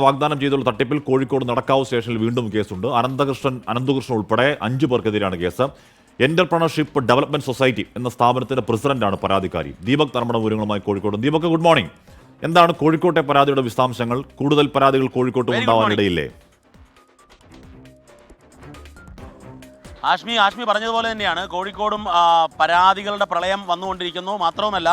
വാഗ്ദാനം ചെയ്തുള്ള തട്ടിപ്പിൽ കോഴിക്കോട് നടക്കാവ് സ്റ്റേഷനിൽ വീണ്ടും കേസുണ്ട്. അനന്തകൃഷ്ണൻ ഉൾപ്പെടെ 5 പേർക്കെതിരെയാണ് കേസ്. എന്റർപ്രണർഷിപ്പ് ഡെവലപ്മെന്റ് സൊസൈറ്റി എന്ന സ്ഥാപനത്തിന്റെ പ്രസിഡന്റാണ് പരാതിക്കാരി. ദീപക് തർമ്മട വിവരങ്ങളുമായി കോഴിക്കോട്. Deepak, good morning. എന്താണ് കോഴിക്കോട്ടെ പരാതിയുടെ വിശദാംശങ്ങൾ? കൂടുതൽ പരാതികൾ കോഴിക്കോട്ടും ഉണ്ടാവാനിടയില്ലേ? ആഷ്മി പറഞ്ഞതുപോലെ തന്നെയാണ് കോഴിക്കോടും പരാതികളുടെ പ്രളയം വന്നുകൊണ്ടിരിക്കുന്നു. മാത്രവുമല്ല,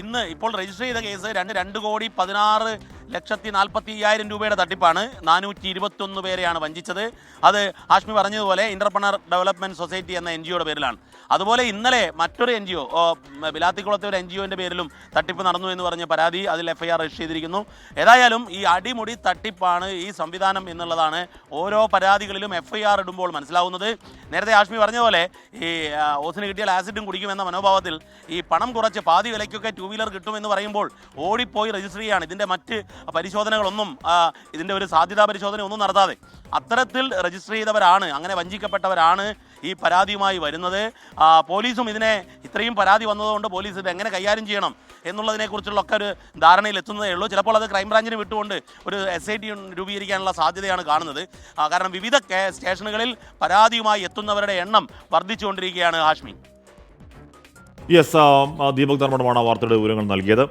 ഇന്ന് ഇപ്പോൾ രജിസ്റ്റർ ചെയ്ത കേസ് 2,16,40,50,000 രൂപയുടെ തട്ടിപ്പാണ്. 421 പേരെയാണ് വഞ്ചിച്ചത്. അത് ആഷ്മി പറഞ്ഞതുപോലെ ഇന്റർപ്രണർ ഡെവലപ്മെന്റ് സൊസൈറ്റി എന്ന NGOയുടെ പേരിലാണ്. അതുപോലെ ഇന്നലെ മറ്റൊരു NGO, ബിലാത്തിക്കുളത്തെ ഒരു NGOന്റെ പേരിലും തട്ടിപ്പ് നടന്നു എന്ന് പറഞ്ഞ പരാതി, അതിൽ FIR രജിസ്റ്റർ ചെയ്തിരിക്കുന്നു. ഏതായാലും ഈ അടിമുടി തട്ടിപ്പാണ് ഈ സംവിധാനം എന്നുള്ളതാണ് ഓരോ പരാതികളിലും FIR ഇടുമ്പോൾ മനസ്സിലാവുന്നത്. നേരത്തെ ആഷ്മി പറഞ്ഞ പോലെ ഈ ഓസിന് കിട്ടിയാൽ ആസിഡും കുടിക്കുമെന്ന മനോഭാവത്തിൽ ഈ പണം കുറച്ച് പാതി വിലയ്ക്കൊക്കെ 2 വീലർ കിട്ടുമെന്ന് പറയുമ്പോൾ ഓടിപ്പോയി രജിസ്റ്റർ ചെയ്യുകയാണ്. ഇതിൻ്റെ മറ്റ് പരിശോധനകളൊന്നും, ഇതിൻ്റെ ഒരു സാധ്യതാ പരിശോധന ഒന്നും നടത്താതെ അത്തരത്തിൽ രജിസ്റ്റർ ചെയ്തവരാണ്, അങ്ങനെ വഞ്ചിക്കപ്പെട്ടവരാണ് ഈ പരാതിയുമായി വരുന്നത്. പോലീസും ഇത്രയും പരാതി വന്നതുകൊണ്ട് പോലീസ് ഇത് എങ്ങനെ കൈകാര്യം ചെയ്യണം എന്നുള്ളതിനെക്കുറിച്ചുള്ള ഒക്കെ ഒരു ധാരണയിൽ എത്തുന്നതേ ഉള്ളൂ. ചിലപ്പോൾ അത് ക്രൈംബ്രാഞ്ചിന് വിട്ടുകൊണ്ട് ഒരു SIT രൂപീകരിക്കാനുള്ള സാധ്യതയാണ് കാണുന്നത്. കാരണം വിവിധ സ്റ്റേഷനുകളിൽ പരാതിയുമായി എത്തുന്നവരുടെ എണ്ണം വർദ്ധിച്ചുകൊണ്ടിരിക്കുകയാണ്. ഹാഷ്മി. യെസ്, ദീപക് ധർമ്മടമാണ് വാർത്തയുടെ വിവരങ്ങൾ നൽകിയത്.